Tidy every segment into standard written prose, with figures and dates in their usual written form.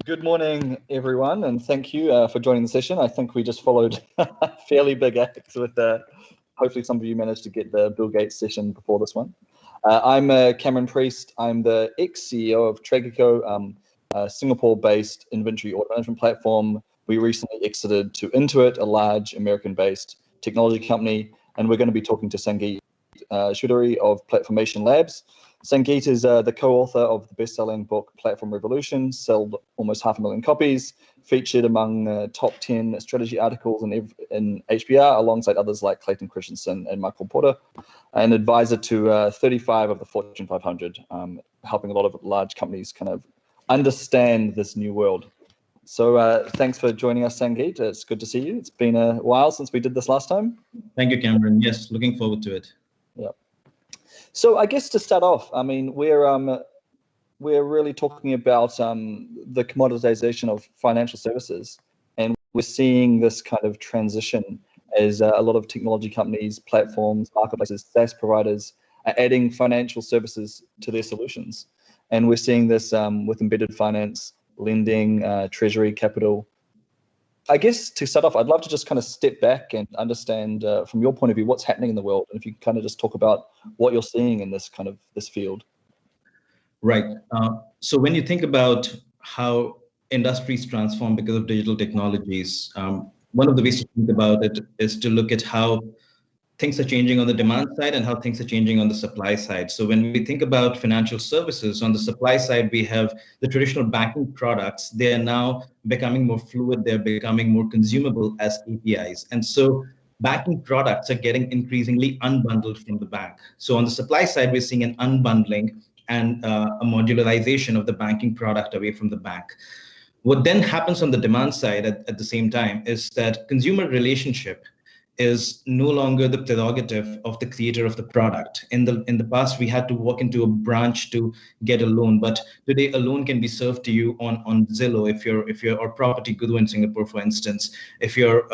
Good morning, everyone, and thank you for joining the session. I think we just followed fairly big APIX with hopefully some of you managed to get the Bill Gates session before this one. I'm Cameron Priest. I'm the ex-CEO of TradeGecko, a Singapore-based inventory order management platform. We recently exited to Intuit, a large American-based technology company, and we're going to be talking to Sangeet Choudary of Platformation Labs. Sangeet is the co-author of the best-selling book Platform Revolution, sold almost 500,000 copies, featured among top 10 strategy articles in HBR, alongside others like Clayton Christensen and Michael Porter, an advisor to 35 of the Fortune 500, helping a lot of large companies kind of understand this new world. So thanks for joining us, Sangeet. It's good to see you. It's been a while since we did this last time. Thank you, Cameron. Yes, looking forward to it. Yeah. So I guess to start off, I mean, we're really talking about the commoditization of financial services, and we're seeing this kind of transition as a lot of technology companies, platforms, marketplaces, SaaS providers are adding financial services to their solutions, and we're seeing this with embedded finance, lending, treasury, capital. I guess to start off, I'd love to just kind of step back and understand from your point of view what's happening in the world, and if you can kind of just talk about what you're seeing in this field. Right. So when you think about how industries transform because of digital technologies, one of the ways to think about it is to look at how things are changing on the demand side and how things are changing on the supply side. So when we think about financial services, on the supply side, we have the traditional banking products. They are now becoming more fluid. They're becoming more consumable as APIs. And so banking products are getting increasingly unbundled from the bank. So on the supply side, we're seeing an unbundling and a modularization of the banking product away from the bank. What then happens on the demand side at the same time is that consumer relationship is no longer the prerogative of the creator of the product. In the past, we had to walk into a branch to get a loan, but today a loan can be served to you on Zillow if you're or Property Guru in Singapore, for instance. If you're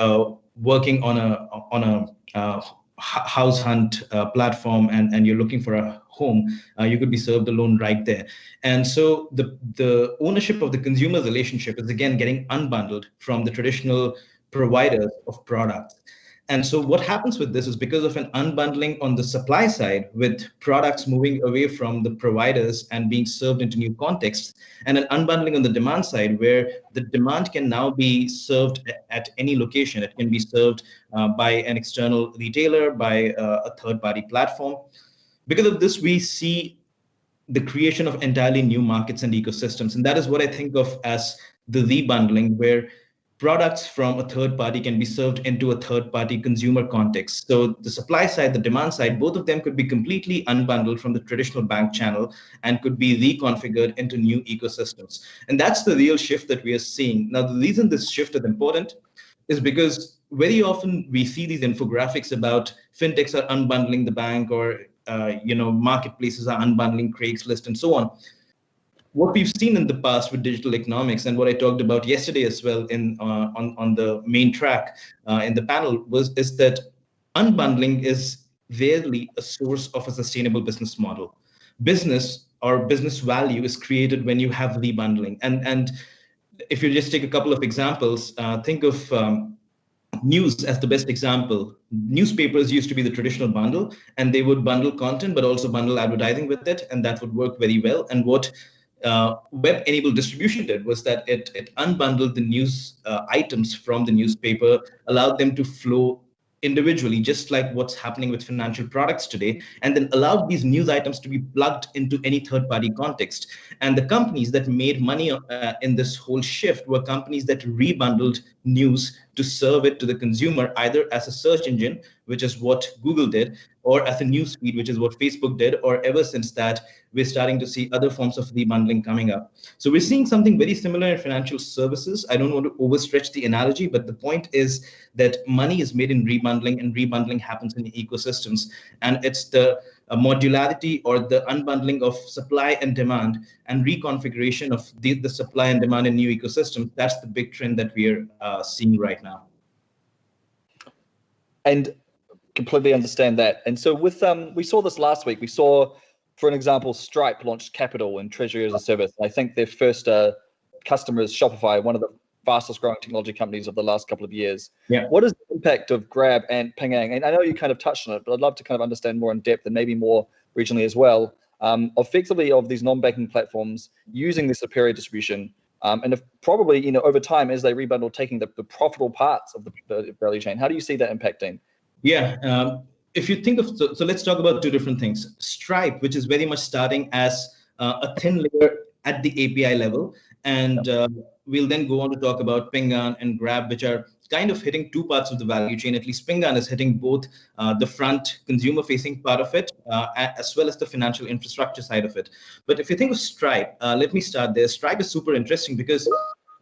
working on a house hunt platform and you're looking for a home, you could be served a loan right there. And so the ownership of the consumer relationship is again getting unbundled from the traditional providers of products. And so what happens with this is because of an unbundling on the supply side, with products moving away from the providers and being served into new contexts, and an unbundling on the demand side, where the demand can now be served at any location. It can be served by an external retailer, by a third-party platform. Because of this, we see the creation of entirely new markets and ecosystems. And that is what I think of as the rebundling, where products from a third party can be served into a third party consumer context. So the supply side, the demand side, both of them could be completely unbundled from the traditional bank channel and could be reconfigured into new ecosystems. And that's the real shift that we are seeing. Now, the reason this shift is important is because very often we see these infographics about fintechs are unbundling the bank, or marketplaces are unbundling Craigslist and so on. What we've seen in the past with digital economics, and what I talked about yesterday as well on the main track in the panel, is that unbundling is rarely a source of a sustainable business model. Business or business value is created when you have rebundling. And if you just take a couple of examples, think of news as the best example. Newspapers used to be the traditional bundle, and they would bundle content, but also bundle advertising with it, and that would work very well. And what web-enabled distribution did was that it unbundled the news items from the newspaper, allowed them to flow individually, just like what's happening with financial products today, and then allowed these news items to be plugged into any third-party context. And the companies that made money in this whole shift were companies that rebundled news to serve it to the consumer, either as a search engine, which is what Google did, or as a news feed, which is what Facebook did, or ever since that, we're starting to see other forms of rebundling coming up. So we're seeing something very similar in financial services. I don't want to overstretch the analogy, but the point is that money is made in rebundling, and rebundling happens in the ecosystems. And it's the modularity or the unbundling of supply and demand and reconfiguration of the supply and demand in new ecosystems. That's the big trend that we are seeing right now. And completely understand that. And so with we saw this last week. We saw, for an example, Stripe launched Capital and Treasury as a Service. I think their first customer is Shopify, one of the fastest growing technology companies of the last couple of years. Yeah. What is the impact of Grab and Ping An? And I know you kind of touched on it, but I'd love to kind of understand more in depth and maybe more regionally as well, effectively of these non-banking platforms using the superior distribution. And if probably, over time, as they rebundle, taking the profitable parts of the value chain, how do you see that impacting? Yeah. If you think of, so let's talk about two different things. Stripe, which is very much starting as a thin layer at the API level. And we'll then go on to talk about Ping An and Grab, which are kind of hitting two parts of the value chain. At least Ping An is hitting both the front consumer-facing part of it, as well as the financial infrastructure side of it. But if you think of Stripe, let me start there. Stripe is super interesting because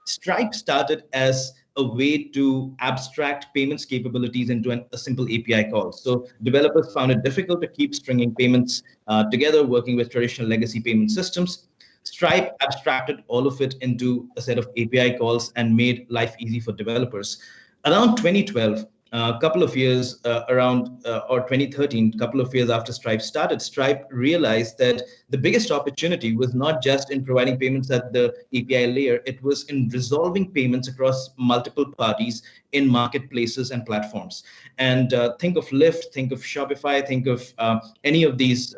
Stripe started as a way to abstract payments capabilities into a simple API call. So developers found it difficult to keep stringing payments together, working with traditional legacy payment systems. Stripe abstracted all of it into a set of API calls and made life easy for developers. Around 2012, a couple of years or 2013, a couple of years after Stripe started, Stripe realized that the biggest opportunity was not just in providing payments at the API layer, it was in resolving payments across multiple parties in marketplaces and platforms. And think of Lyft, think of Shopify, think of any of these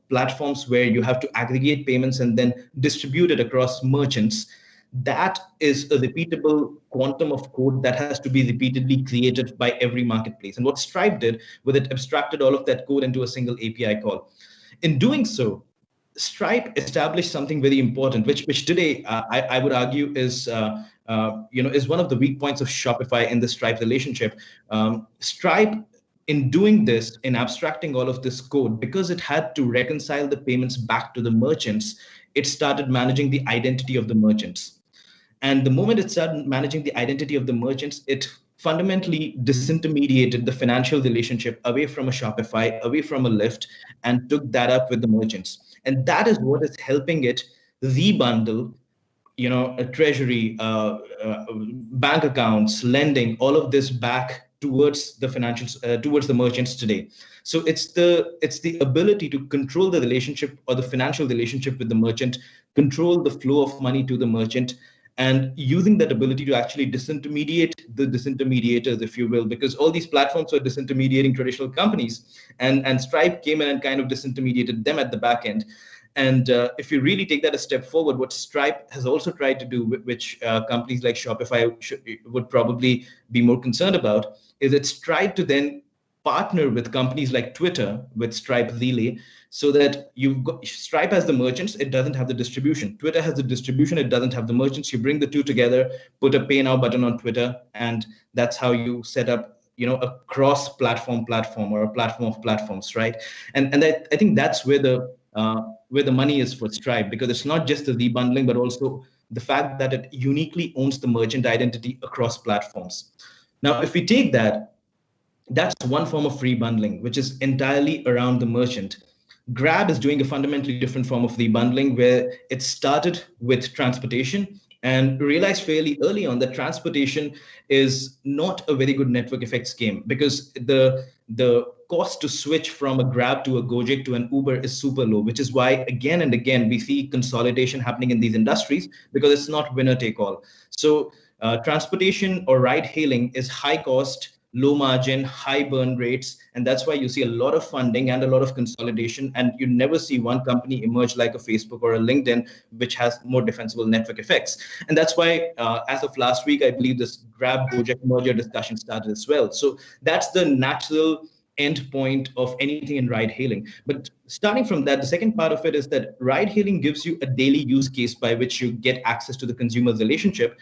platforms where you have to aggregate payments and then distribute it across merchants. That is a repeatable quantum of code that has to be repeatedly created by every marketplace. And what Stripe did was it abstracted all of that code into a single API call. In doing so, Stripe established something very important, which today I would argue is is one of the weak points of Shopify in the Stripe relationship. Stripe, in doing this, in abstracting all of this code, because it had to reconcile the payments back to the merchants, it started managing the identity of the merchants. And the moment it started managing the identity of the merchants, it fundamentally disintermediated the financial relationship away from a Shopify, away from a Lyft, and took that up with the merchants. And that is what is helping it rebundle, a treasury, bank accounts, lending, all of this back towards the financials, towards the merchants today. So it's the ability to control the relationship or the financial relationship with the merchant, control the flow of money to the merchant, and using that ability to actually disintermediate the disintermediators, if you will, because all these platforms are disintermediating traditional companies, and Stripe came in and kind of disintermediated them at the back end. And if you really take that a step forward, what Stripe has also tried to do, which companies like Shopify would probably be more concerned about, is it's tried to then partner with companies like Twitter with Stripe Relay, so that Stripe has the merchants, it doesn't have the distribution. Twitter has the distribution, it doesn't have the merchants. You bring the two together, put a pay now button on Twitter, and that's how you set up a cross-platform platform or a platform of platforms, right? And I think that's where the money is for Stripe, because it's not just the rebundling, but also the fact that it uniquely owns the merchant identity across platforms. Now, if we take that's one form of rebundling, which is entirely around the merchant. Grab is doing a fundamentally different form of rebundling, where it started with transportation and realized fairly early on that transportation is not a very good network effects game, because the cost to switch from a Grab to a Gojek to an Uber is super low, which is why again and again we see consolidation happening in these industries, because it's not winner take all. So transportation or ride hailing is high cost, low margin, high burn rates, and that's why you see a lot of funding and a lot of consolidation, and you never see one company emerge like a Facebook or a LinkedIn, which has more defensible network effects. And that's why as of last week, I believe this Grab Gojek merger discussion started as well. So that's the natural end point of anything in ride hailing. But starting from that, the second part of it is that ride hailing gives you a daily use case by which you get access to the consumer relationship.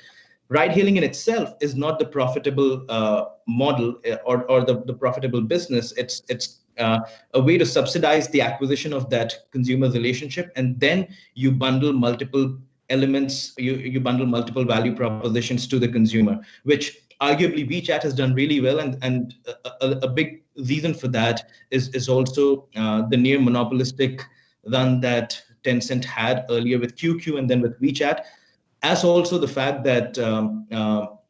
Ride hailing in itself is not the profitable model or the profitable business. It's a way to subsidize the acquisition of that consumer relationship, and then you bundle multiple elements, you bundle multiple value propositions to the consumer, which arguably WeChat has done really well, and a big reason for that is also the near monopolistic run that Tencent had earlier with QQ and then with WeChat, as also the fact that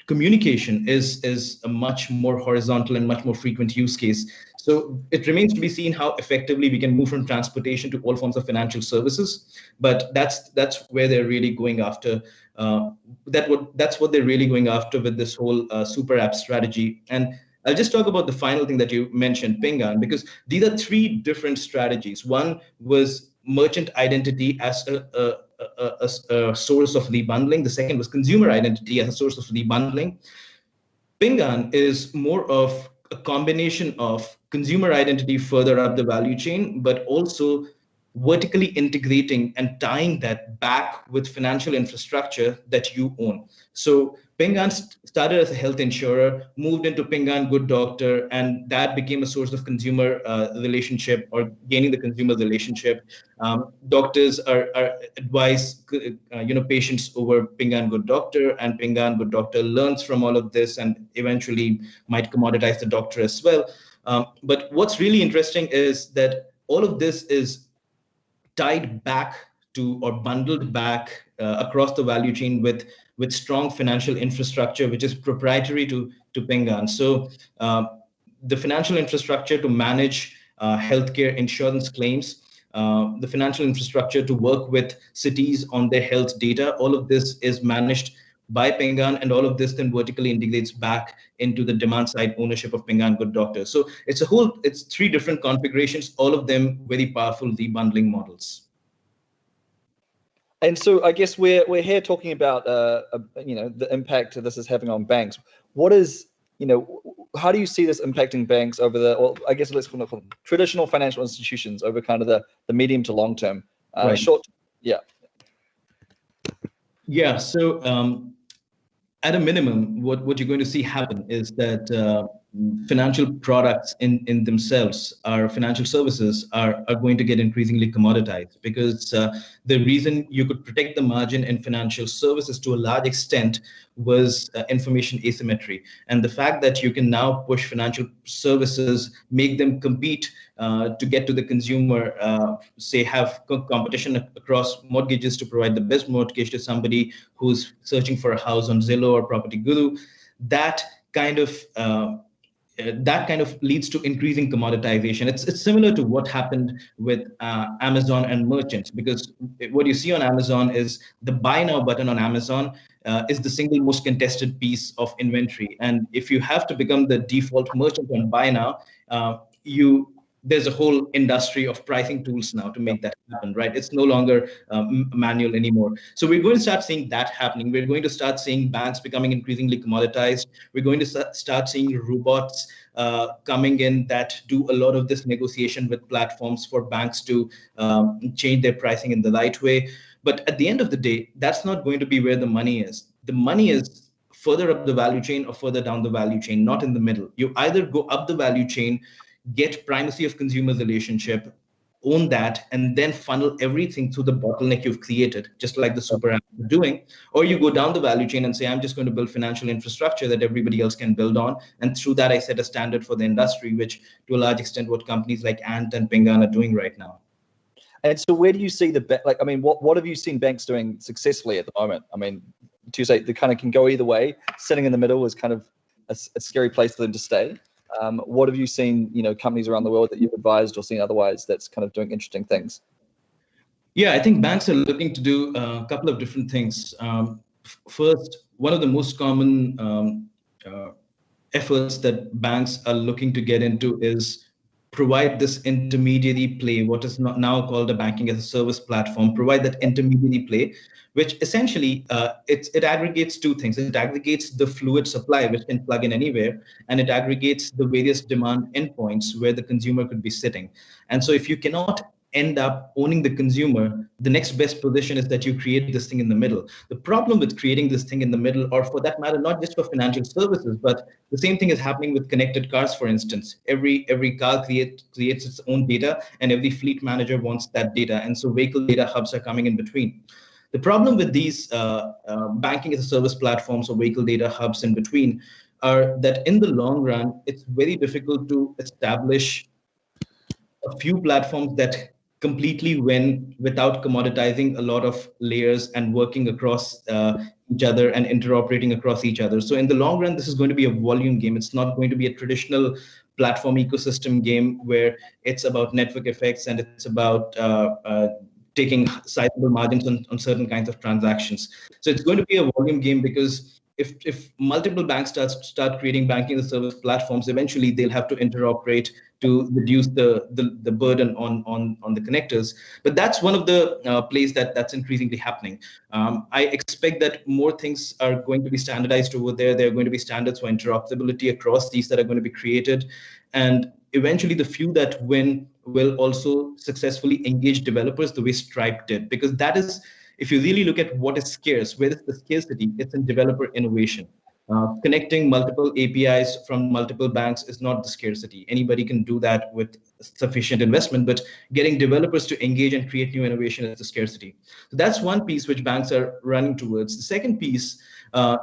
communication is a much more horizontal and much more frequent use case. So it remains to be seen how effectively we can move from transportation to all forms of financial services. But that's where they're really going after. That's what they're really going after with this whole super app strategy. And I'll just talk about the final thing that you mentioned, Pingan, because these are three different strategies. One was merchant identity as a source of rebundling. The second was consumer identity as a source of rebundling. Pingan is more of a combination of consumer identity further up the value chain, but also vertically integrating and tying that back with financial infrastructure that you own. So Pingan started as a health insurer, moved into Pingan Good Doctor, and that became a source of consumer relationship or gaining the consumer relationship. Doctors are advise patients over Pingan Good Doctor, and Pingan Good Doctor learns from all of this and eventually might commoditize the doctor as well. But what's really interesting is that all of this is tied back to or bundled back across the value chain with strong financial infrastructure, which is proprietary to Pingan. So the financial infrastructure to manage healthcare insurance claims, the financial infrastructure to work with cities on their health data, all of this is managed by Pingan, and all of this then vertically integrates back into the demand side ownership of Pingan Good Doctor. So it's three different configurations, all of them very powerful rebundling models. And so I guess we're here talking about the impact this is having on banks. What is, how do you see this impacting banks over I guess let's call them traditional financial institutions over kind of the medium to long term? Right. Short, yeah. Yeah, so at a minimum, what you're going to see happen is that financial products in themselves, our financial services are going to get increasingly commoditized, because the reason you could protect the margin in financial services to a large extent was information asymmetry. And the fact that you can now push financial services, make them compete to get to the consumer, say have competition across mortgages to provide the best mortgage to somebody who's searching for a house on Zillow or Property Guru, that kind of leads to increasing commoditization. It's similar to what happened with Amazon and merchants, because what you see on Amazon is the buy now button on Amazon is the single most contested piece of inventory. And if you have to become the default merchant on buy now, there's a whole industry of pricing tools now to make that happen, right? It's no longer manual anymore. So we're going to start seeing that happening. We're going to start seeing banks becoming increasingly commoditized. We're going to start seeing robots coming in that do a lot of this negotiation with platforms for banks to change their pricing in the right way. But at the end of the day, that's not going to be where the money is. The money is further up the value chain or further down the value chain, not in the middle. You either go up the value chain, get primacy of consumer relationship, own that, and then funnel everything through the bottleneck you've created, just like the super app are doing. Or you go down the value chain and say, I'm just going to build financial infrastructure that everybody else can build on. And through that, I set a standard for the industry, which to a large extent, what companies like Ant and Pingan are doing right now. And so where do you see what have you seen banks doing successfully at the moment? I mean, to say they kind of can go either way. Sitting in the middle is kind of a scary place for them to stay. What have you seen, companies around the world that you've advised or seen otherwise that's kind of doing interesting things? Yeah, I think banks are looking to do a couple of different things. First, one of the most common efforts that banks are looking to get into is provide this intermediary play, what is now called a banking as a service platform, provide that intermediary play, which essentially it aggregates two things. It aggregates the fluid supply, which can plug in anywhere, and it aggregates the various demand endpoints where the consumer could be sitting. And so if you cannot end up owning the consumer, the next best position is that you create this thing in the middle. The problem with creating this thing in the middle, or for that matter, not just for financial services, but the same thing is happening with connected cars, for instance. Every car creates its own data, and every fleet manager wants that data. And so vehicle data hubs are coming in between. The problem with these banking as a service platforms or vehicle data hubs in between are that in the long run, it's very difficult to establish a few platforms that completely without commoditizing a lot of layers and working across each other and interoperating across each other. So in the long run, this is going to be a volume game. It's not going to be a traditional platform ecosystem game where it's about network effects and it's about taking sizable margins on certain kinds of transactions. So it's going to be a volume game, because if multiple banks start creating banking as a service platforms, eventually they'll have to interoperate to reduce the burden on the connectors. But that's one of the plays that's increasingly happening. I expect that more things are going to be standardized over there. There are going to be standards for interoperability across these that are going to be created. And eventually the few that win will also successfully engage developers the way Stripe did, because that is, if you really look at what is scarce, where is the scarcity? It's in developer innovation. Connecting multiple APIs from multiple banks is not the scarcity. Anybody can do that with sufficient investment, but getting developers to engage and create new innovation is the scarcity. So that's one piece which banks are running towards. The second piece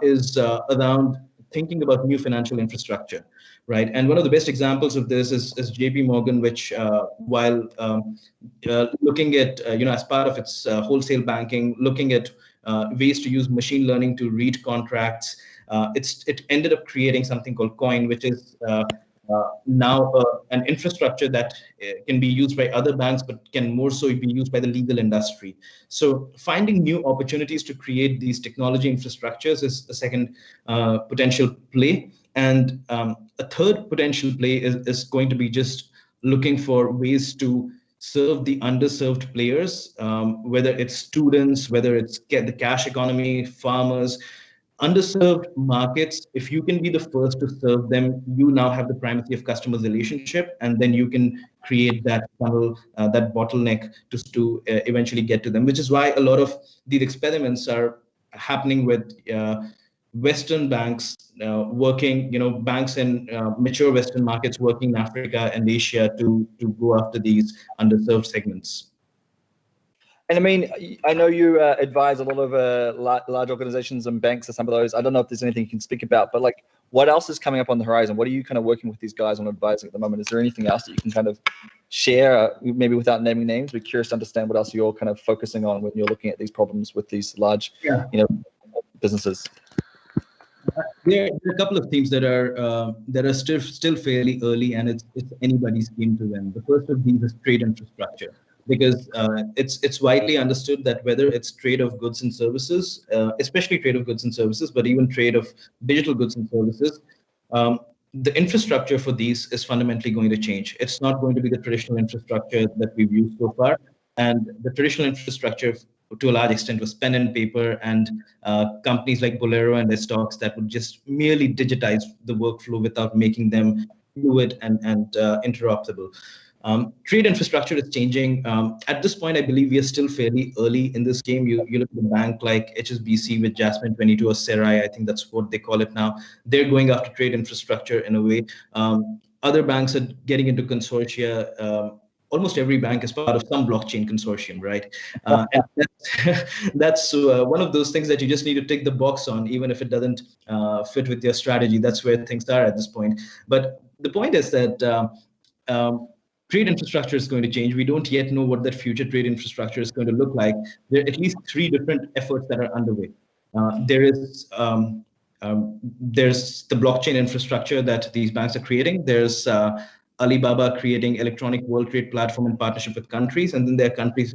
is around thinking about new financial infrastructure, right? And one of the best examples of this is JP Morgan, which while looking at, as part of its wholesale banking, looking at ways to use machine learning to read contracts, it ended up creating something called Coin, which is now an infrastructure that can be used by other banks, but can more so be used by the legal industry. So finding new opportunities to create these technology infrastructures is a second potential play. And a third potential play is going to be just looking for ways to serve the underserved players, whether it's students, whether it's the cash economy, farmers, underserved markets. If you can be the first to serve them, you now have the primacy of customer relationship, and then you can create that funnel, that bottleneck to eventually get to them, which is why a lot of these experiments are happening with Western banks working, banks in mature Western markets working in Africa and Asia to go after these underserved segments. And I mean, I know you advise a lot of large organizations and banks, or some of those. I don't know if there's anything you can speak about, but like, what else is coming up on the horizon? What are you kind of working with these guys on advising at the moment? Is there anything else that you can kind of share, maybe without naming names? We're curious to understand what else you're kind of focusing on when you're looking at these problems with these large, businesses. There are a couple of themes that are still fairly early, and it's anybody's game to win. The first of these is trade infrastructure, because it's widely understood that whether it's trade of goods and services, especially trade of goods and services, but even trade of digital goods and services, the infrastructure for these is fundamentally going to change. It's not going to be the traditional infrastructure that we've used so far, and the traditional infrastructure to a large extent was pen and paper and companies like Bolero and Estox that would just merely digitize the workflow without making them fluid and interoperable. Trade infrastructure is changing. At this point, I believe we are still fairly early in this game. You look at a bank like HSBC with Jasmine 22 or Serai, I think that's what they call it now. They're going after trade infrastructure in a way. Other banks are getting into consortia. Almost every bank is part of some blockchain consortium, right? And that's one of those things that you just need to tick the box on, even if it doesn't fit with your strategy. That's where things are at this point. But the point is that trade infrastructure is going to change. We don't yet know what that future trade infrastructure is going to look like. There are at least 3 different efforts that are underway. There's the blockchain infrastructure that these banks are creating. There's Alibaba creating electronic world trade platform in partnership with countries, and then there are companies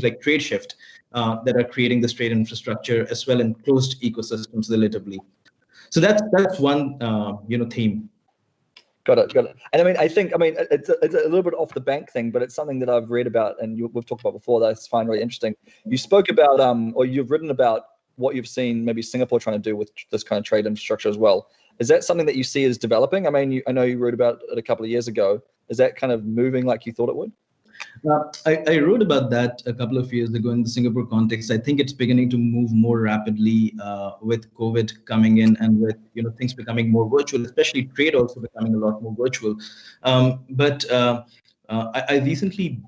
like TradeShift that are creating this trade infrastructure as well in closed ecosystems relatively. So that's one theme. Got it. And I think it's a little bit off the bank thing, but it's something that I've read about and we've talked about before that I find really interesting. You spoke about or you've written about what you've seen maybe Singapore trying to do with this kind of trade infrastructure as well. Is that something that you see as developing? I mean, I know you wrote about it a couple of years ago. Is that kind of moving like you thought it would? I wrote about that a couple of years ago in the Singapore context. I think it's beginning to move more rapidly with COVID coming in and with things becoming more virtual, especially trade also becoming a lot more virtual. But I recently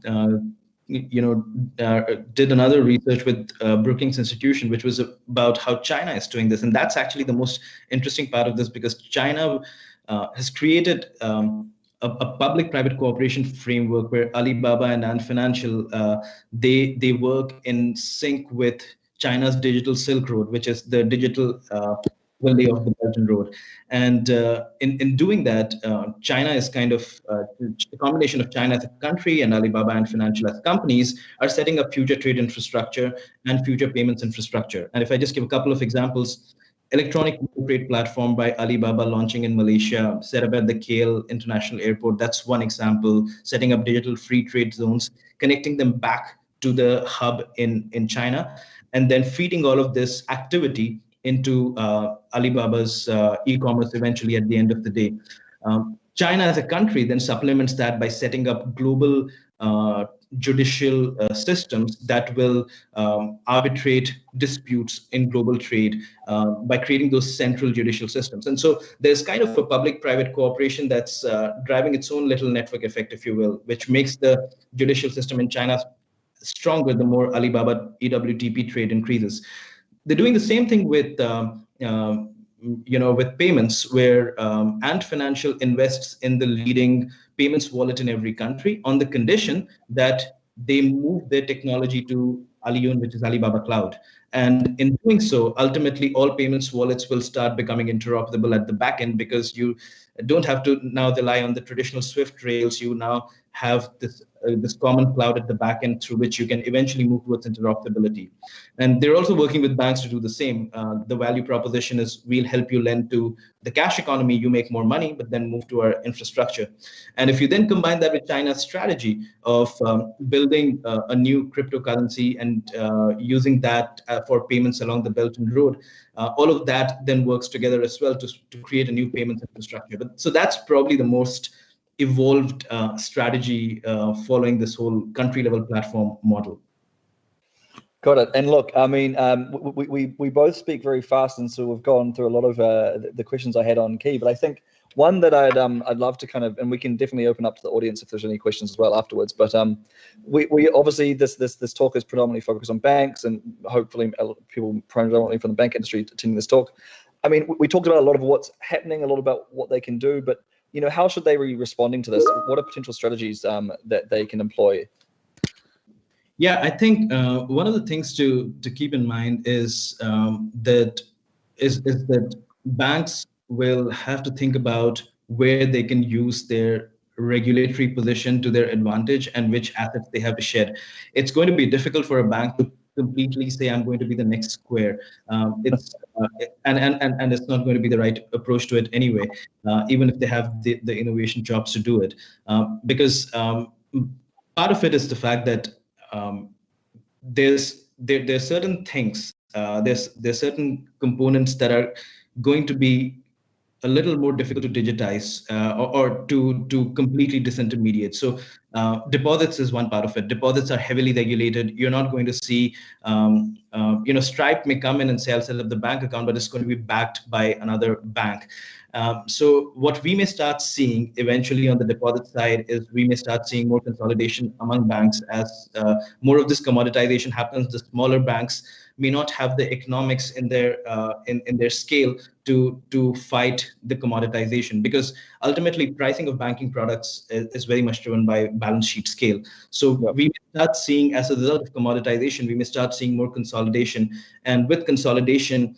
did another research with Brookings Institution, which was about how China is doing this. And that's actually the most interesting part of this, because China has created a public-private cooperation framework where Alibaba and Ant Financial, they work in sync with China's digital Silk Road, which is the digital overlay of the Belt and Road. And in doing that, China is kind of a combination of China as a country and Alibaba and Financial as companies are setting up future trade infrastructure and future payments infrastructure. And if I just give a couple of examples, electronic trade platform by Alibaba launching in Malaysia, set up at the KL International Airport. That's one example. Setting up digital free trade zones, connecting them back to the hub in China, and then feeding all of this activity into Alibaba's e-commerce eventually at the end of the day. China as a country then supplements that by setting up global judicial systems that will arbitrate disputes in global trade by creating those central judicial systems. And so there's kind of a public-private cooperation that's driving its own little network effect, if you will, which makes the judicial system in China stronger the more Alibaba EWTP trade increases. They're doing the same thing with with payments, where Ant Financial invests in the leading payments wallet in every country on the condition that they move their technology to Aliyun, which is Alibaba Cloud. And in doing so, ultimately, all payments wallets will start becoming interoperable at the back end, because you don't have to now rely on the traditional Swift rails. You now have this common cloud at the back end through which you can eventually move towards interoperability. And they're also working with banks to do the same. The value proposition is, we'll help you lend to the cash economy, you make more money, but then move to our infrastructure. And if you then combine that with China's strategy of building a new cryptocurrency and using that for payments along the Belt and Road, all of that then works together as well to create a new payments infrastructure. So that's probably the most evolved strategy following this whole country level platform model. Got it. And look, I mean, we both speak very fast, and so we've gone through a lot of the questions I had on key. But I think one that I'd love to kind of, and we can definitely open up to the audience if there's any questions as well afterwards. But we obviously this talk is predominantly focused on banks, and hopefully people predominantly from the bank industry attending this talk. I mean, we talked about a lot of what's happening, a lot about what they can do, but how should they be responding to this? What are potential strategies that they can employ? Yeah, I think one of the things to keep in mind is that banks will have to think about where they can use their regulatory position to their advantage and which assets they have to shed. It's going to be difficult for a bank to completely say, I'm going to be the next Square. And it's not going to be the right approach to it anyway, even if they have the innovation jobs to do it. Because part of it is the fact that there's certain things, there's certain components that are going to be a little more difficult to digitize or to completely disintermediate. So deposits is one part of it. Deposits are heavily regulated. You're not going to see, Stripe may come in and say, I'll set up the bank account, but it's going to be backed by another bank. So what we may start seeing eventually on the deposit side is we may start seeing more consolidation among banks as more of this commoditization happens. The smaller banks may not have the economics in their scale to fight the commoditization, because ultimately pricing of banking products is very much driven by balance sheet scale. So we may start seeing, as a result of commoditization, we may start seeing more consolidation, and with consolidation,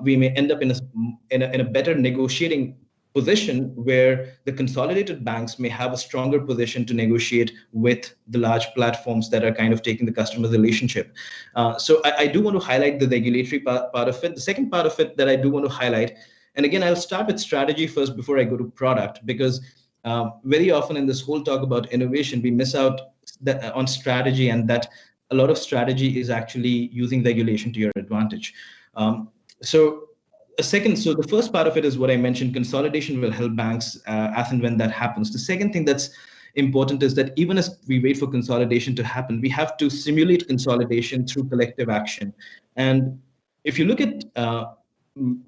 we may end up in a better negotiating position where the consolidated banks may have a stronger position to negotiate with the large platforms that are kind of taking the customer relationship. So I do want to highlight the regulatory part of it. The second part of it that I do want to highlight, and again, I'll start with strategy first before I go to product, because very often in this whole talk about innovation, we miss out on strategy, and that a lot of strategy is actually using regulation to your advantage. So the first part of it is what I mentioned. Consolidation will help banks as and when that happens. The second thing that's important is that even as we wait for consolidation to happen, we have to simulate consolidation through collective action. And if you look at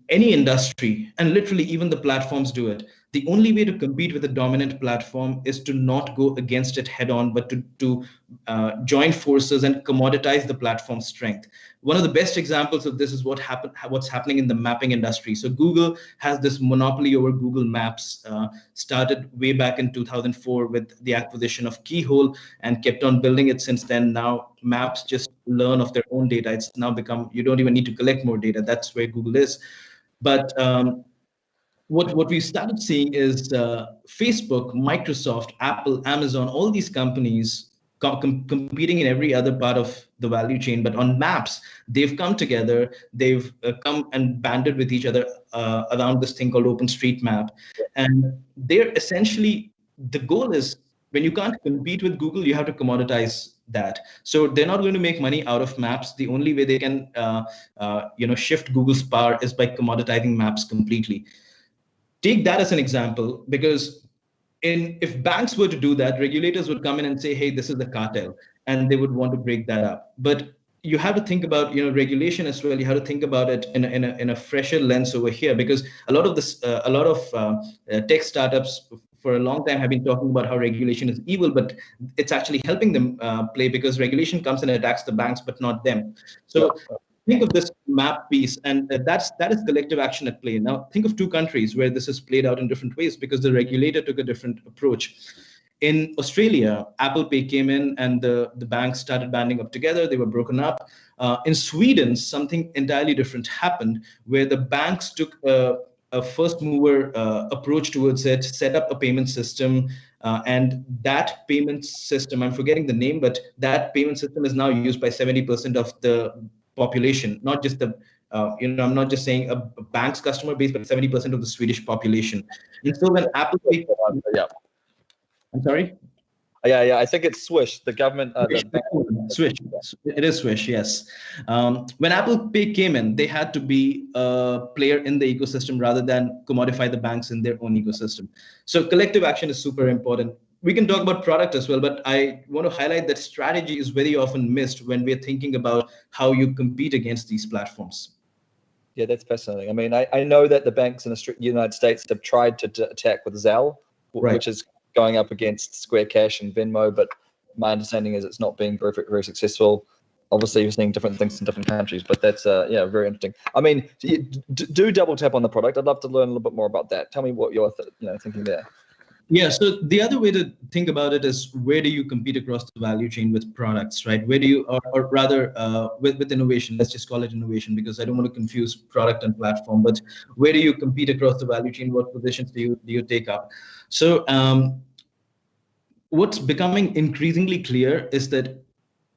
any industry, and literally even the platforms do it, The only way to compete with a dominant platform is to not go against it head on, but to join forces and commoditize the platform's strength. One of the best examples of this is what's happening in the mapping industry. So Google has this monopoly over Google Maps, started way back in 2004 with the acquisition of Keyhole, and kept on building it since then. Now maps just learn of their own data. It's now become, you don't even need to collect more data. That's where Google is. But what we started seeing is Facebook, Microsoft, Apple, Amazon, all these companies competing in every other part of the value chain. But on maps, they've come together, they've come and banded with each other around this thing called OpenStreetMap. And they're essentially, the goal is, when you can't compete with Google, you have to commoditize that. So they're not going to make money out of maps. The only way they can shift Google's power is by commoditizing maps completely. Take that as an example, because if banks were to do that, regulators would come in and say, hey, this is a cartel, and they would want to break that up. But you have to think about regulation as well. You have to think about it in a fresher lens over here, because a lot of tech startups for a long time have been talking about how regulation is evil, but it's actually helping them play, because regulation comes and attacks the banks, but not them. So think of this map piece, and that is collective action at play. Now, think of two countries where this is played out in different ways, because the regulator took a different approach. In Australia, Apple Pay came in, and the banks started banding up together. They were broken up. In Sweden, something entirely different happened, where the banks took a first mover approach towards it, set up a payment system, and that payment system, I'm forgetting the name, but that payment system is now used by 70% of the population, not just the, I'm not just saying a bank's customer base, but 70% of the Swedish population. And so when Apple Pay, I'm sorry? Yeah, I think it's Swish, the government. Swish, it is Swish, yes. When Apple Pay came in, they had to be a player in the ecosystem rather than commodify the banks in their own ecosystem. So collective action is super important. We can talk about product as well, but I want to highlight that strategy is very often missed when we're thinking about how you compete against these platforms. Yeah, that's fascinating. I mean, I know that the banks in the United States have tried to attack with Zelle, which is going up against Square Cash and Venmo, but my understanding is it's not being very successful. Obviously, you're seeing different things in different countries, but that's very interesting. I mean, do double tap on the product. I'd love to learn a little bit more about that. Tell me what you're thinking there. Yeah, so the other way to think about it is, where do you compete across the value chain with products, right? Where do you, or rather with innovation, let's just call it innovation, because I don't want to confuse product and platform, but where do you compete across the value chain? What positions do you take up? So what's becoming increasingly clear is that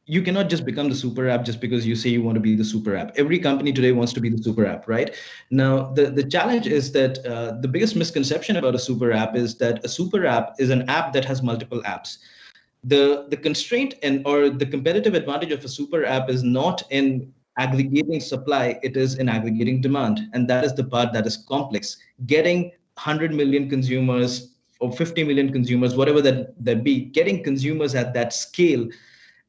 you cannot just become the super app just because you say you want to be the super app. Every company today wants to be the super app, right? Now, the challenge is that the biggest misconception about a super app is that a super app is an app that has multiple apps. The constraint or the competitive advantage of a super app is not in aggregating supply, it is in aggregating demand. And that is the part that is complex. Getting 100 million consumers or 50 million consumers, whatever that be, getting consumers at that scale,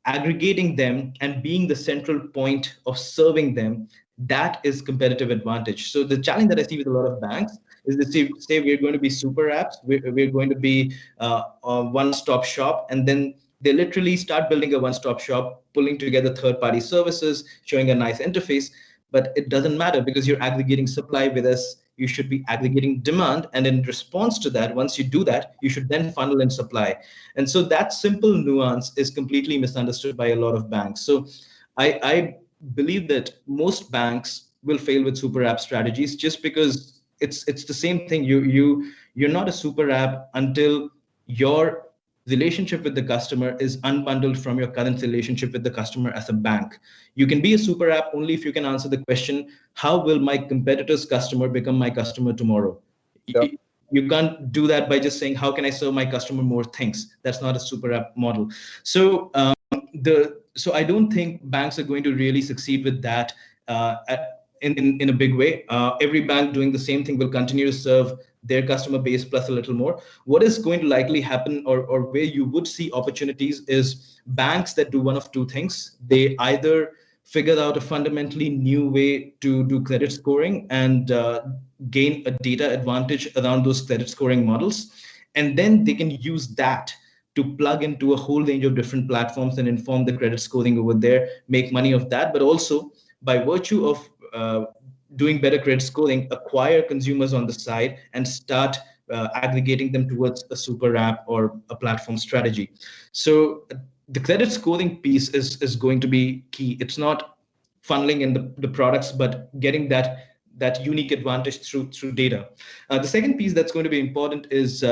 aggregating them and being the central point of serving them, that is competitive advantage. So the challenge that I see with a lot of banks is they say we're going to be super apps, we're going to be a one-stop shop, and then they literally start building a one-stop shop, pulling together third-party services, showing a nice interface, but it doesn't matter because you're aggregating supply with us. You should be aggregating demand, and in response to that, once you do that, you should then funnel in supply. And so that simple nuance is completely misunderstood by a lot of banks. So I believe that most banks will fail with super app strategies just because it's the same thing. You're not a super app until your relationship with the customer is unbundled from your current relationship with the customer as a bank. You can be a super app only if you can answer the question, how will my competitor's customer become my customer tomorrow? Yep. You can't do that by just saying, how can I serve my customer more things? That's not a super app model. So so I don't think banks are going to really succeed with that in a big way. Every bank doing the same thing will continue to serve their customer base plus a little more. What is going to likely happen, or where you would see opportunities, is banks that do one of two things. They either figured out a fundamentally new way to do credit scoring and gain a data advantage around those credit scoring models. And then they can use that to plug into a whole range of different platforms and inform the credit scoring over there, make money of that, but also by virtue of doing better credit scoring, acquire consumers on the side and start aggregating them towards a super app or a platform strategy. So the credit scoring piece is going to be key. It's not funneling in the products, but getting that unique advantage through data. The second piece that's going to be important is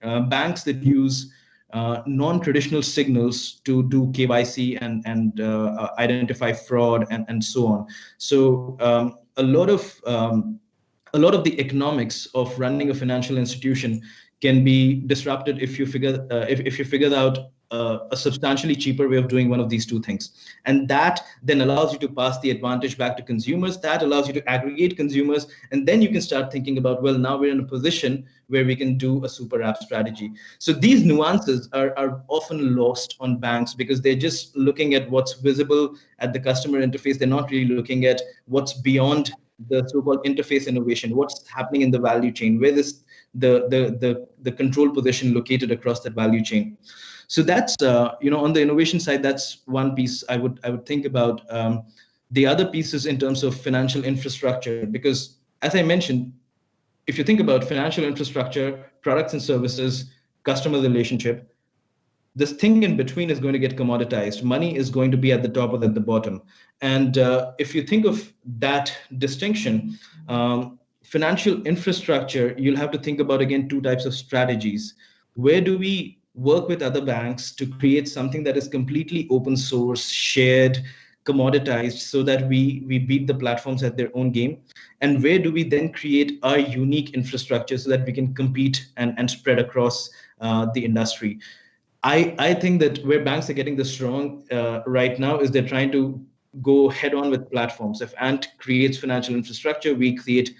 banks that use non-traditional signals to do KYC and identify fraud and so on. So a lot of the economics of running a financial institution can be disrupted if you figure out a substantially cheaper way of doing one of these two things. And that then allows you to pass the advantage back to consumers. That allows you to aggregate consumers. And then you can start thinking about, well, now we're in a position where we can do a super app strategy. So these nuances are often lost on banks because they're just looking at what's visible at the customer interface. They're not really looking at what's beyond the so-called interface innovation, what's happening in the value chain, where is the control position located across that value chain. So that's on the innovation side, that's one piece I would think about. The other pieces in terms of financial infrastructure, because as I mentioned, if you think about financial infrastructure, products and services, customer relationship, this thing in between is going to get commoditized. Money is going to be at the top or at the bottom. And if you think of that distinction, financial infrastructure, you'll have to think about, again, two types of strategies. Where do we work with other banks to create something that is completely open source, shared, commoditized, so that we beat the platforms at their own game? And where do we then create our unique infrastructure so that we can compete and spread across the industry? I think that where banks are getting this wrong right now is they're trying to go head on with platforms. If Ant creates financial infrastructure, we create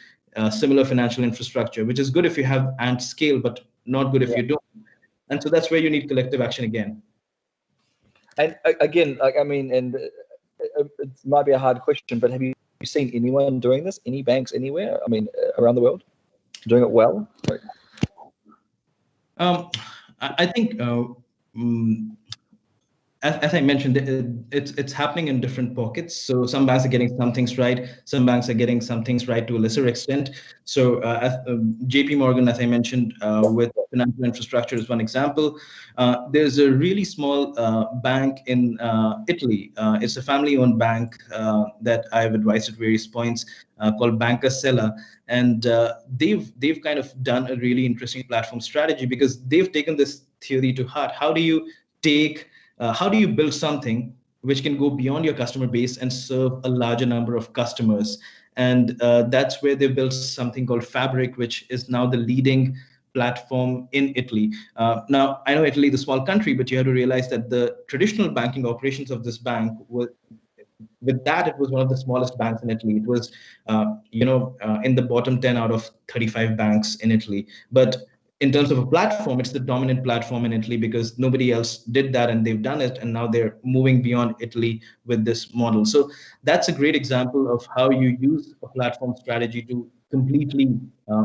similar financial infrastructure, which is good if you have Ant scale, but not good if you don't. And so that's where you need collective action again. And again, like, I mean, and it might be a hard question, but have you seen anyone doing this? Any banks anywhere? I mean, around the world, doing it well? I think, as I mentioned, it's happening in different pockets. So some banks are getting some things right. Some banks are getting some things right to a lesser extent. So JP Morgan, as I mentioned, with financial infrastructure is one example. There's a really small bank in Italy. It's a family-owned bank that I've advised at various points called Banca Sella. And they've kind of done a really interesting platform strategy because they've taken this theory to heart. How do you build something which can go beyond your customer base and serve a larger number of customers? And that's where they built something called Fabric, which is now the leading platform in Italy. Now, I know Italy is a small country, but you have to realize that the traditional banking operations of this bank were, with that, it was one of the smallest banks in Italy. It was, in the bottom 10 out of 35 banks in Italy. But in terms of a platform, it's the dominant platform in Italy because nobody else did that and they've done it. And now they're moving beyond Italy with this model. So that's a great example of how you use a platform strategy to completely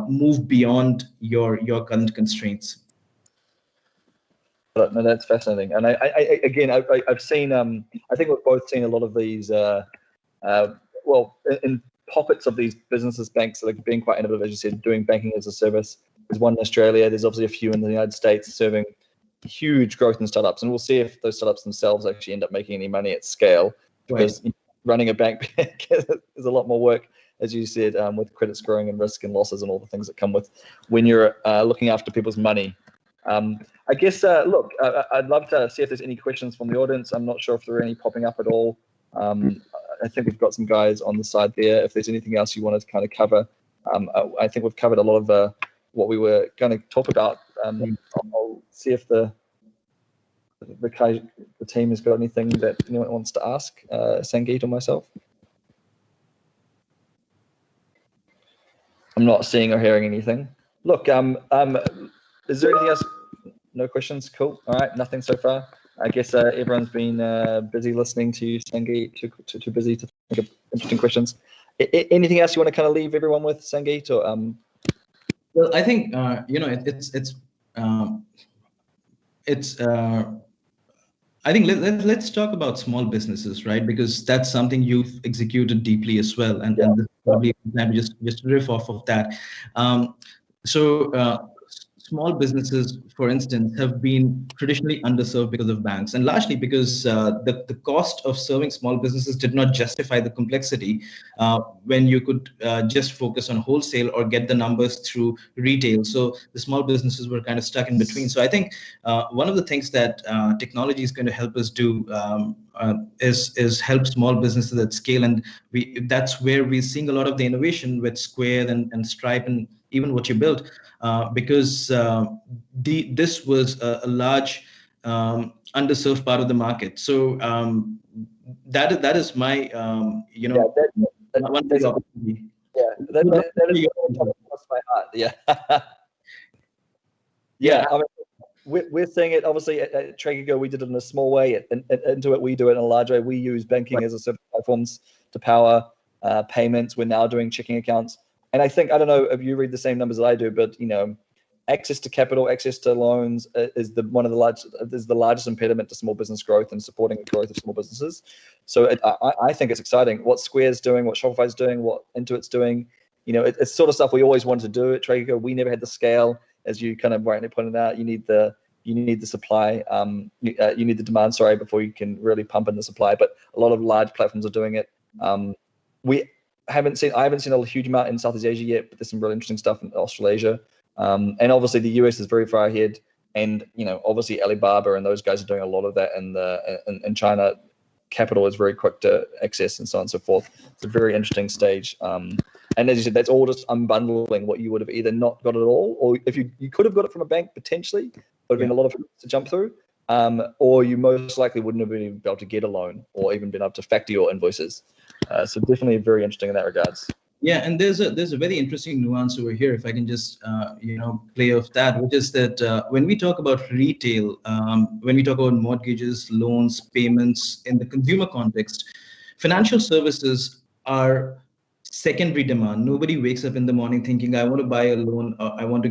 move beyond your current constraints. No, that's fascinating. And I've seen, I think we've both seen a lot of these, in pockets of these businesses, banks that are being quite innovative, as you said, doing banking as a service. There's one in Australia. There's obviously a few in the United States serving huge growth in startups. And we'll see if those startups themselves actually end up making any money at scale, because running a bank is a lot more work, as you said, with credit scoring and risk and losses and all the things that come with when you're looking after people's money. I guess, look, I'd love to see if there's any questions from the audience. I'm not sure if there are any popping up at all. I think we've got some guys on the side there. If there's anything else you wanted to kind of cover, I think we've covered a lot of what we were going to talk about. I'll see if the team has got anything that anyone wants to ask, Sangeet or myself. I'm not seeing or hearing anything. Look, is there anything else? No questions? Cool. All right, nothing so far. I guess everyone's been busy listening to you, Sangeet, too busy to think of interesting questions. Anything else you want to kind of leave everyone with, Sangeet? Or Well, I think I think let's talk about small businesses, right? Because that's something you've executed deeply as well, and this is probably a good time to just riff off of that. Um, so small businesses, for instance, have been traditionally underserved because of banks, and largely because the cost of serving small businesses did not justify the complexity when you could just focus on wholesale or get the numbers through retail. So the small businesses were kind of stuck in between. So I think one of the things that technology is going to help us do is help small businesses at scale, and that's where we're seeing a lot of the innovation with Square and Stripe and even what you built, because this was a large underserved part of the market. So that is my one big opportunity. Yeah, that is across my heart. Yeah. Yeah. I mean, we're seeing it obviously at TradeGecko. We did it in a small way. At Intuit, we do it in a large way. We use banking as a service platforms to power payments. We're now doing checking accounts. And I think, I don't know if you read the same numbers that I do, but access to capital, access to loans is the largest impediment to small business growth and supporting the growth of small businesses. So I think it's exciting what Square's doing, what Shopify's doing, what Intuit's doing. It's sort of stuff we always wanted to do at TradeGecko. We never had the scale, as you kind of rightly pointed out. You need the supply, you need the demand, before you can really pump in the supply. But a lot of large platforms are doing it. I haven't seen a huge amount in Southeast Asia yet, but there's some really interesting stuff in Australasia. And obviously the US is very far ahead, and obviously Alibaba and those guys are doing a lot of that. And in China, capital is very quick to access and so on and so forth. It's a very interesting stage. And as you said, that's all just unbundling what you would have either not got at all, or if you could have got it from a bank potentially, there would have been a lot of hoops to jump through, or you most likely wouldn't have been able to get a loan or even been able to factor your invoices. So definitely very interesting in that regards. Yeah, and there's a very interesting nuance over here, if I can just play off that, which is that when we talk about retail, when we talk about mortgages, loans, payments in the consumer context, financial services are secondary demand. Nobody wakes up in the morning thinking, I want to buy a loan, or I want to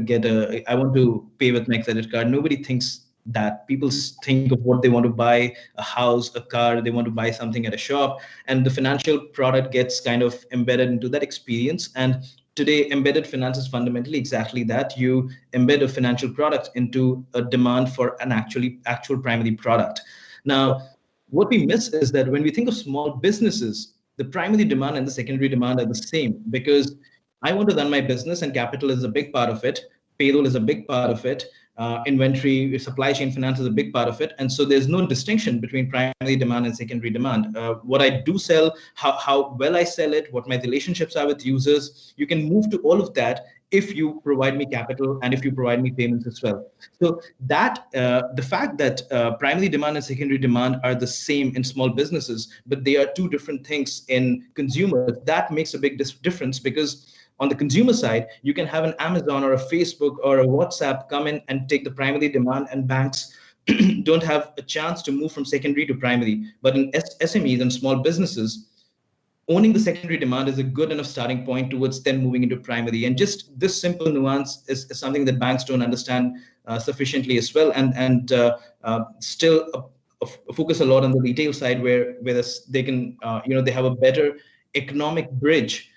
pay with my credit card. Nobody thinks that. People think of what they want to buy: a house, a car, they want to buy something at a shop, and the financial product gets kind of embedded into that experience. And today, embedded finance is fundamentally exactly that. You embed a financial product into a demand for an actual primary product. Now, what we miss is that when we think of small businesses, the primary demand and the secondary demand are the same, because I want to run my business, and capital is a big part of it. Payroll is a big part of it. Inventory, supply chain finance is a big part of it. And so there's no distinction between primary demand and secondary demand. What I do sell, how well I sell it, what my relationships are with users, you can move to all of that if you provide me capital and if you provide me payments as well. So that the fact that primary demand and secondary demand are the same in small businesses, but they are two different things in consumers, that makes a big difference, because on the consumer side, you can have an Amazon or a Facebook or a WhatsApp come in and take the primary demand, and banks don't have a chance to move from secondary to primary. But in SMEs and small businesses, owning the secondary demand is a good enough starting point towards then moving into primary. And just this simple nuance is something that banks don't understand sufficiently as well, and still focus a lot on the retail side, where they can, they have a better economic bridge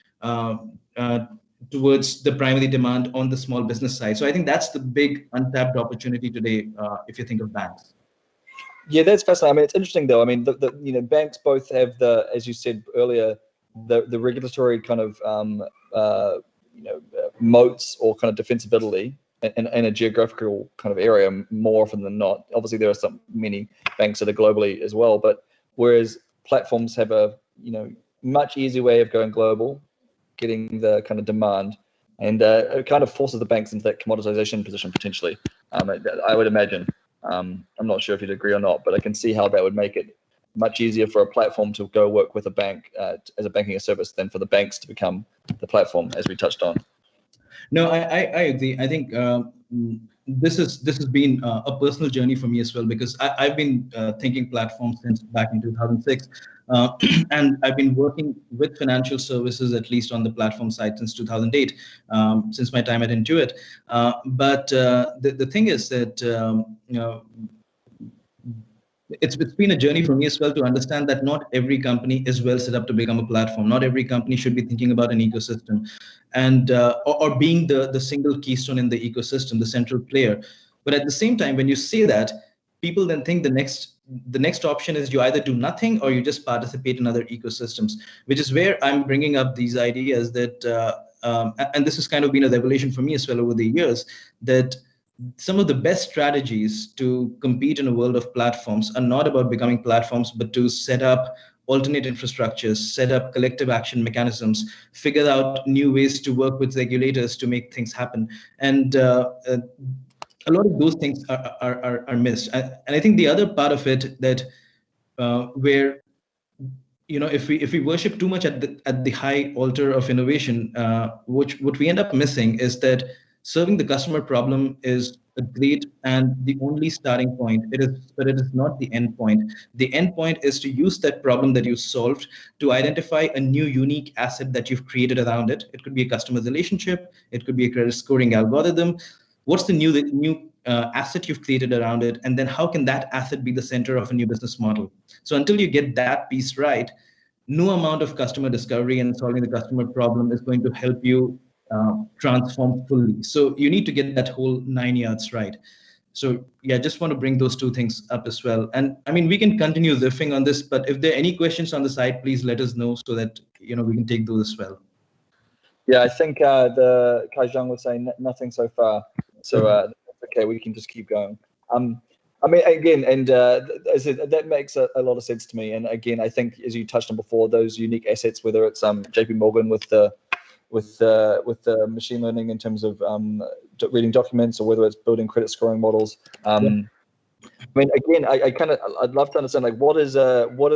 towards the primary demand on the small business side. So I think that's the big untapped opportunity today, if you think of banks. Yeah, that's fascinating. I mean, it's interesting though. I mean, the banks both have as you said earlier, the regulatory kind of moats or kind of defensibility in a geographical kind of area more often than not. Obviously, there are many banks that are globally as well, but whereas platforms have a much easier way of going global, getting the kind of demand, and it kind of forces the banks into that commoditization position potentially. I would imagine. I'm not sure if you'd agree or not, but I can see how that would make it much easier for a platform to go work with a bank as a banking service than for the banks to become the platform, as we touched on. No, I agree. I think this has been a personal journey for me as well, because I've been thinking platforms since back in 2006, and I've been working with financial services, at least on the platform side, since 2008, since my time at Intuit. But the thing is that it's been a journey for me as well to understand that not every company is well set up to become a platform. Not every company should be thinking about an ecosystem, and or being the single keystone in the ecosystem, the central player. But at the same time, when you say that, people then think the next option is you either do nothing or you just participate in other ecosystems, which is where I'm bringing up these ideas that and this has kind of been a revelation for me as well over the years, that some of the best strategies to compete in a world of platforms are not about becoming platforms, but to set up alternate infrastructures, set up collective action mechanisms, figure out new ways to work with regulators to make things happen. And a lot of those things are missed. And I think the other part of it that where if we worship too much at the high altar of innovation, which what we end up missing is that serving the customer problem is a great and the only starting point. But it is not the end point. The end point is to use that problem that you solved to identify a new unique asset that you've created around it. It could be a customer relationship. It could be a credit scoring algorithm. What's the new asset you've created around it, and then how can that asset be the center of a new business model? So until you get that piece right, no amount of customer discovery and solving the customer problem is going to help you transform fully. So you need to get that whole 9 yards right. So yeah, just want to bring those two things up as well. And I mean, we can continue riffing on this, but if there are any questions on the side, please let us know so that we can take those as well. Yeah, I think the Kaijang was saying nothing so far. So okay, we can just keep going. I mean, again, and that makes a lot of sense to me. And again, I think, as you touched on before, those unique assets, whether it's JP Morgan with the machine learning in terms of reading documents, or whether it's building credit scoring models. I mean, again, I'd love to understand, like, what are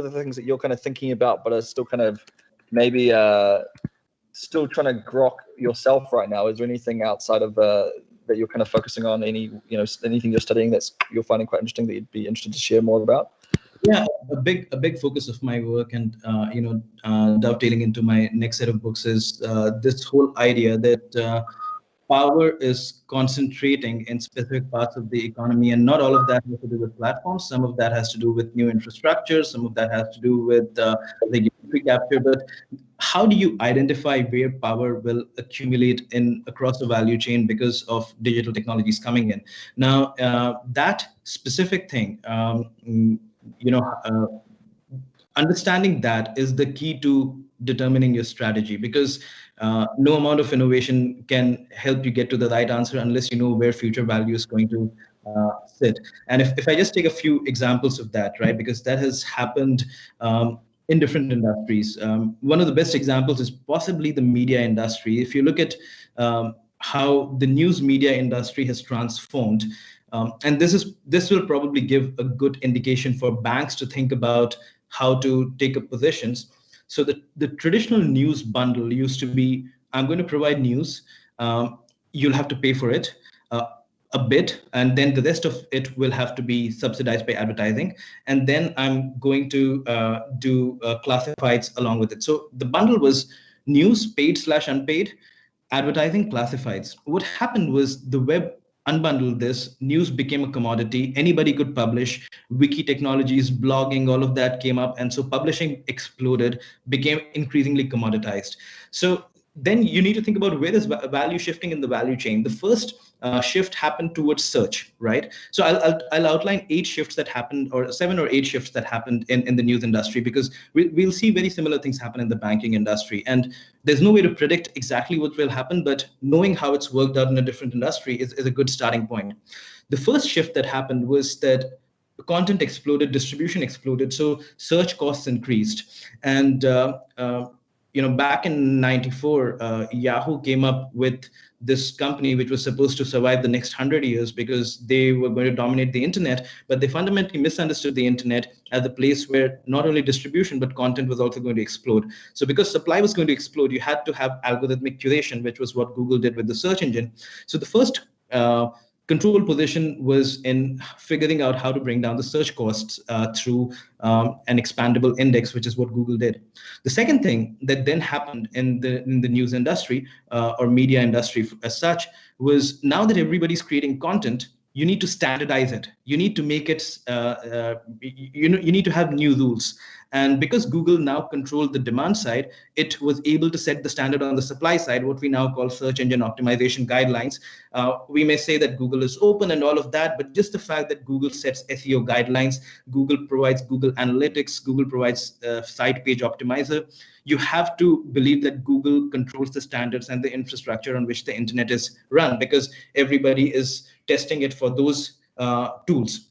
the things that you're kind of thinking about, but are still kind of maybe still trying to grok yourself right now? Is there anything outside of that you're kind of focusing on? Anything you're studying that's you're finding quite interesting that you'd be interested to share more about? Yeah, a big focus of my work, and dovetailing into my next set of books, is this whole idea that power is concentrating in specific parts of the economy, and not all of that has to do with platforms. Some of that has to do with new infrastructure. Some of that has to do with regulatory capture. But how do you identify where power will accumulate across the value chain because of digital technologies coming in? Now, that specific thing, understanding that is the key to determining your strategy, because no amount of innovation can help you get to the right answer unless you know where future value is going to sit. And if I just take a few examples of that, right, because that has happened in different industries. One of the best examples is possibly the media industry. If you look at how the news media industry has transformed, and this will probably give a good indication for banks to think about how to take up positions. So the traditional news bundle used to be, I'm going to provide news, you'll have to pay for it a bit, and then the rest of it will have to be subsidized by advertising. And then I'm going to do classifieds along with it. So the bundle was news, paid/unpaid, advertising, classifieds. What happened was the web unbundled this, news became a commodity, anybody could publish, wiki technologies, blogging, all of that came up, and so publishing exploded, became increasingly commoditized. So then you need to think about where is value shifting in the value chain. The first shift happened towards search, right? So I'll outline 8 shifts that happened, or 7 or 8 shifts that happened in the news industry, because we'll see very similar things happen in the banking industry. And there's no way to predict exactly what will happen, but knowing how it's worked out in a different industry is a good starting point. The first shift that happened was that content exploded, distribution exploded, so search costs increased. And back in '94, Yahoo came up with this company which was supposed to survive the next 100 years because they were going to dominate the internet, but they fundamentally misunderstood the internet as a place where not only distribution, but content was also going to explode. So because supply was going to explode, you had to have algorithmic curation, which was what Google did with the search engine. So the first control position was in figuring out how to bring down the search costs through an expandable index, which is what Google did. The second thing that then happened in the news industry or media industry as such was, now that everybody's creating content, you need to standardize it. You need to make it, you need to have new rules. And because Google now controlled the demand side, it was able to set the standard on the supply side, what we now call search engine optimization guidelines. We may say that Google is open and all of that, but just the fact that Google sets SEO guidelines, Google provides Google Analytics, Google provides site page optimizer, you have to believe that Google controls the standards and the infrastructure on which the internet is run, because everybody is testing it for those tools.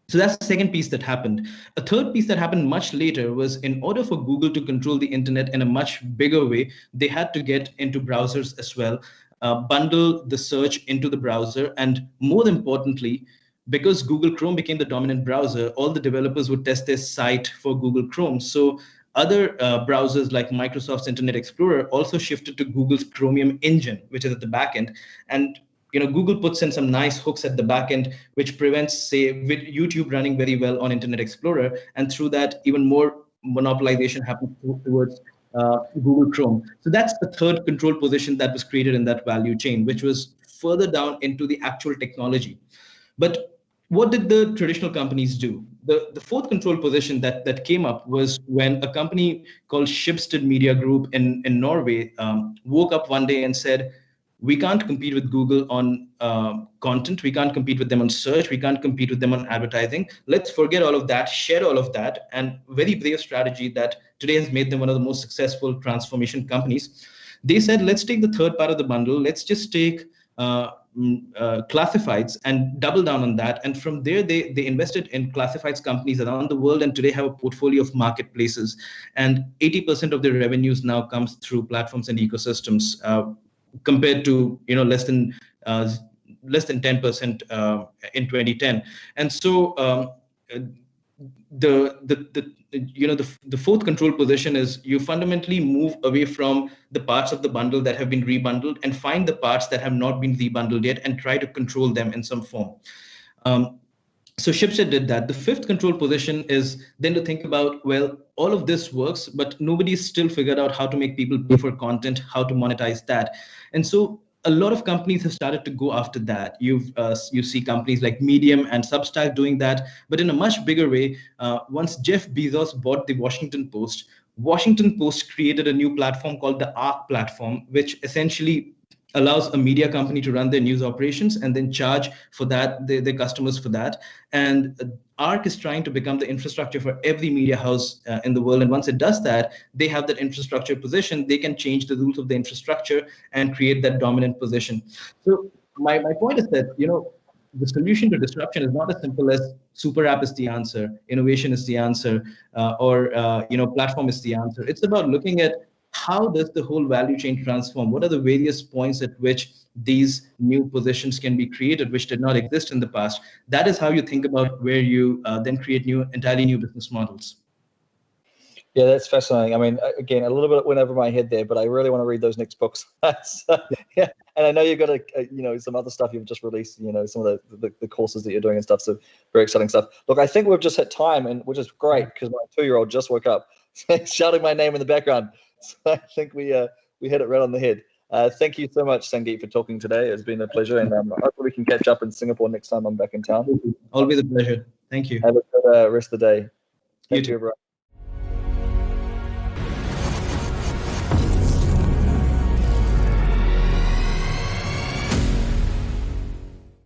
So that's the second piece that happened. A third piece that happened much later was, in order for Google to control the internet in a much bigger way, they had to get into browsers as well, bundle the search into the browser, and more importantly, because Google Chrome became the dominant browser, all the developers would test their site for Google Chrome. So other browsers like Microsoft's Internet Explorer also shifted to Google's Chromium engine, which is at the back end. And Google puts in some nice hooks at the back end, which prevents, say, with YouTube running very well on Internet Explorer, and through that, even more monopolization happens towards Google Chrome. So that's the third control position that was created in that value chain, which was further down into the actual technology. But what did the traditional companies do? The fourth control position that came up was when a company called Schibsted Media Group in Norway woke up one day and said, we can't compete with Google on content. We can't compete with them on search. We can't compete with them on advertising. Let's forget all of that, share all of that, and very brave strategy that today has made them one of the most successful transformation companies. They said, let's take the third part of the bundle. Let's just take classifieds and double down on that. And from there, they invested in classifieds companies around the world, and today have a portfolio of marketplaces. And 80% of their revenues now comes through platforms and ecosystems, compared to less than 10% in 2010. And so the fourth control position is, you fundamentally move away from the parts of the bundle that have been rebundled and find the parts that have not been rebundled yet and try to control them in some form. So Schibsted did that. The fifth control position is then to think about, well, all of this works, but nobody's still figured out how to make people pay for content, how to monetize that. And so a lot of companies have started to go after that. You see companies like Medium and Substack doing that, but in a much bigger way. Once Jeff Bezos bought the Washington Post created a new platform called the ARC platform, which essentially allows a media company to run their news operations and then charge for that, their customers for that. And ARC is trying to become the infrastructure for every media house in the world. And once it does that, they have that infrastructure position. They can change the rules of the infrastructure and create that dominant position. So my point is that, the solution to disruption is not as simple as super app is the answer, innovation is the answer, or platform is the answer. It's about looking at, how does the whole value chain transform? What are the various points at which these new positions can be created, which did not exist in the past? That is how you think about where you then create entirely new business models. Yeah, that's fascinating. I mean, again, a little bit went over my head there, but I really want to read those next books. Yeah, and I know you've got some other stuff you've just released. Some of the courses that you're doing and stuff. So very exciting stuff. Look, I think we've just hit time, and which is great because my 2-year-old just woke up, shouting my name in the background. So I think we hit it right on the head. Thank you so much, Sangeet, for talking today. It's been a pleasure, and hopefully we can catch up in Singapore next time I'm back in town. Always a pleasure. Thank you. Have a good rest of the day. Thank you, everyone.